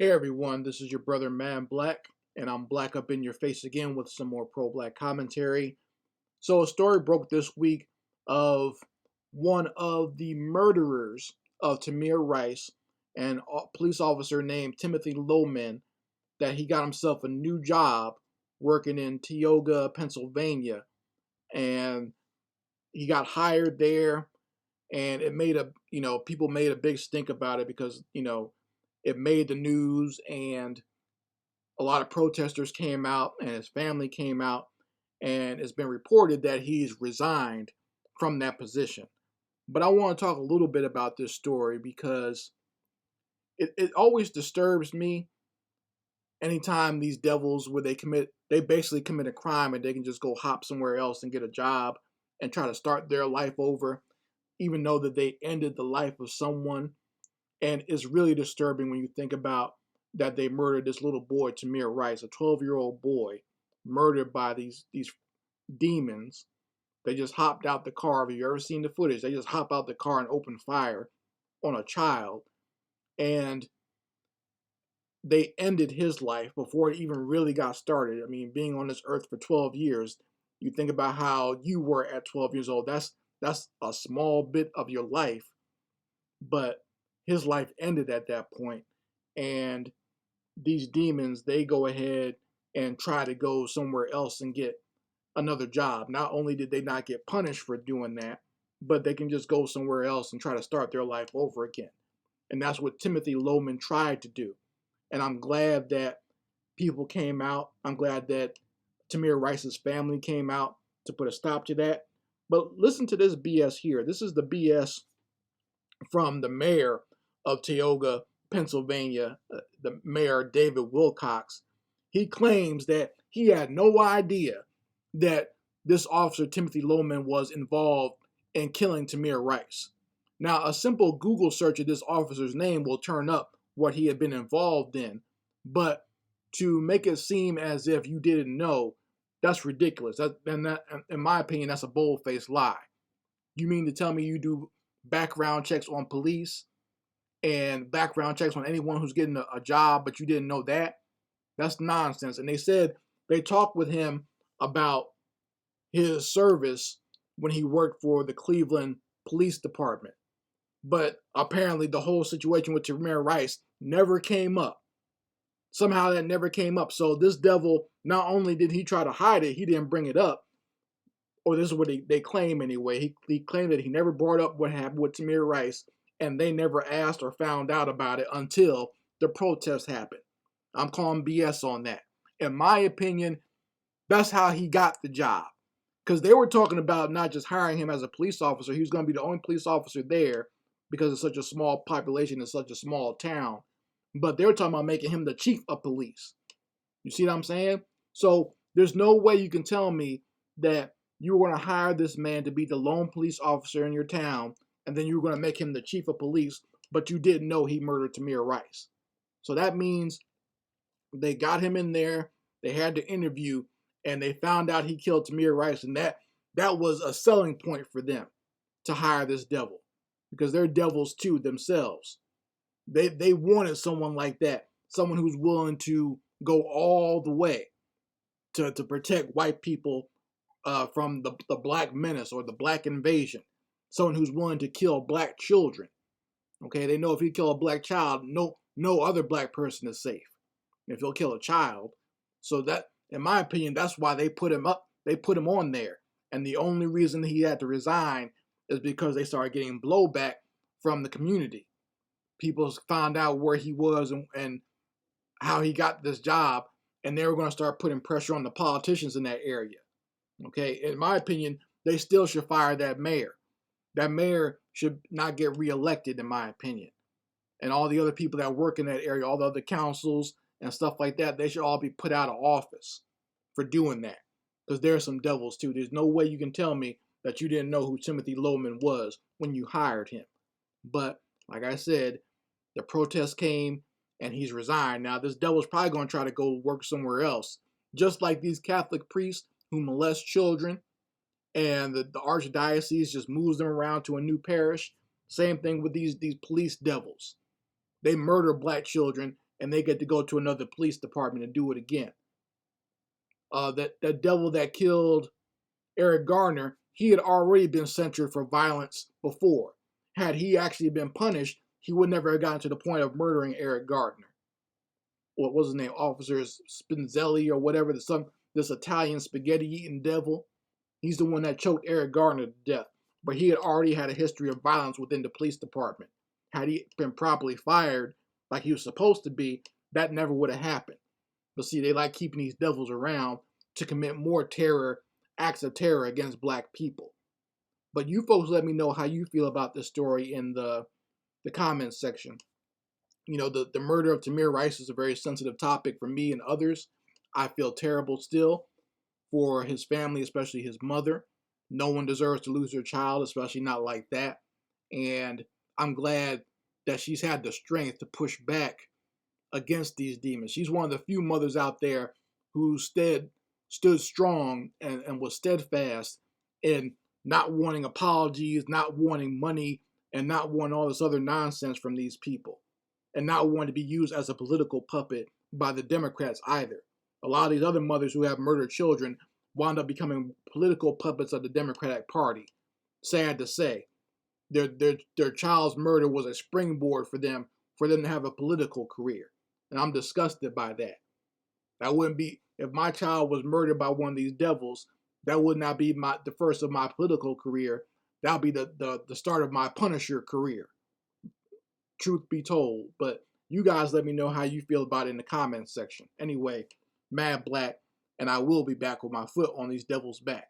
Hey everyone, this is your brother Man Black, and I'm black up in your face again with some more pro-black commentary. So a story broke this week of one of the murderers of Tamir Rice, and a police officer named Timothy Loman, that he got himself a new job working in Tioga, Pennsylvania, and he got hired there, and it made people made a big stink about it because it made the news, and a lot of protesters came out and his family came out, and it's been reported that he's resigned from that position. But I want to talk a little bit about this story because it always disturbs me anytime these devils where they basically commit a crime and they can just go hop somewhere else and get a job and try to start their life over, even though that they ended the life of someone. And it's really disturbing when you think about that they murdered this little boy, Tamir Rice, a 12-year-old boy, murdered by these demons. They just hopped out the car. Have you ever seen the footage? They just hop out the car and open fire on a child. And they ended his life before it even really got started. I mean, being on this earth for 12 years, you think about how you were at 12 years old. That's a small bit of your life, but his life ended at that point. And these demons, they go ahead and try to go somewhere else and get another job. Not only did they not get punished for doing that, but they can just go somewhere else and try to start their life over again. And that's what Timothy Loman tried to do. And I'm glad that people came out. I'm glad that Tamir Rice's family came out to put a stop to that. But listen to this BS here. This is the BS from the mayor of Tioga, Pennsylvania, the mayor David Wilcox. He claims that he had no idea that this officer, Timothy Loman, was involved in killing Tamir Rice. Now, a simple Google search of this officer's name will turn up what he had been involved in, but to make it seem as if you didn't know, that's ridiculous. That, in my opinion, that's a bold-faced lie. You mean to tell me you do background checks on police and background checks on anyone who's getting a job, but you didn't know that? That's nonsense. And they said they talked with him about his service when he worked for the Cleveland Police Department. But apparently the whole situation with Tamir Rice never came up. Somehow that never came up. So this devil, not only did he try to hide it, he didn't bring it up. Or this is what they claim anyway. He claimed that he never brought up what happened with Tamir Rice, and they never asked or found out about it until the protest happened. I'm calling BS on that. In my opinion, that's how he got the job. Because they were talking about not just hiring him as a police officer, he was going to be the only police officer there because it's such a small population in such a small town. But they were talking about making him the chief of police. You see what I'm saying? So there's no way you can tell me that you were going to hire this man to be the lone police officer in your town, and then you were going to make him the chief of police, but you didn't know he murdered Tamir Rice. So that means they got him in there, they had the interview, and they found out he killed Tamir Rice, and that was a selling point for them to hire this devil, because they're devils too themselves. They wanted someone like that, someone who's willing to go all the way to protect white people from the black menace or the black invasion. Someone who's willing to kill black children. Okay, they know if you kill a black child, no other black person is safe if he'll kill a child. So that, in my opinion, that's why they put him up. They put him on there. And the only reason he had to resign is because they started getting blowback from the community. People found out where he was and how he got this job, and they were going to start putting pressure on the politicians in that area. Okay, in my opinion, they still should fire that mayor. That mayor should not get reelected, in my opinion. And all the other people that work in that area, all the other councils and stuff like that, they should all be put out of office for doing that. Because there are some devils too. There's no way you can tell me that you didn't know who Timothy Loman was when you hired him. But like I said, the protest came and he's resigned. Now this devil's probably going to try to go work somewhere else. Just like these Catholic priests who molest children, and the archdiocese just moves them around to a new parish. Same thing with these police devils. They murder black children and they get to go to another police department and do it again. That devil that killed Eric Garner, he had already been censured for violence before. Had he actually been punished, he would never have gotten to the point of murdering Eric Gardner. What was his name? Officer Spinzelli or whatever, this Italian spaghetti eating devil. He's the one that choked Eric Gardner to death. But he had already had a history of violence within the police department. Had he been properly fired like he was supposed to be, that never would have happened. But see, they like keeping these devils around to commit more acts of terror against black people. But you folks let me know how you feel about this story in the comments section. You know, the murder of Tamir Rice is a very sensitive topic for me and others. I feel terrible still for his family, especially his mother. No one deserves to lose their child, especially not like that. And I'm glad that she's had the strength to push back against these demons. She's one of the few mothers out there who stood strong and was steadfast in not wanting apologies, not wanting money, and not wanting all this other nonsense from these people, and not wanting to be used as a political puppet by the Democrats either. A lot of these other mothers who have murdered children wound up becoming political puppets of the Democratic Party. Sad to say. Their child's murder was a springboard for them to have a political career. And I'm disgusted by that. That wouldn't be, if my child was murdered by one of these devils, that would not be the first of my political career. That would be the start of my Punisher career. Truth be told. But you guys let me know how you feel about it in the comments section. Anyway, Mad Black, and I will be back with my foot on these devils' back.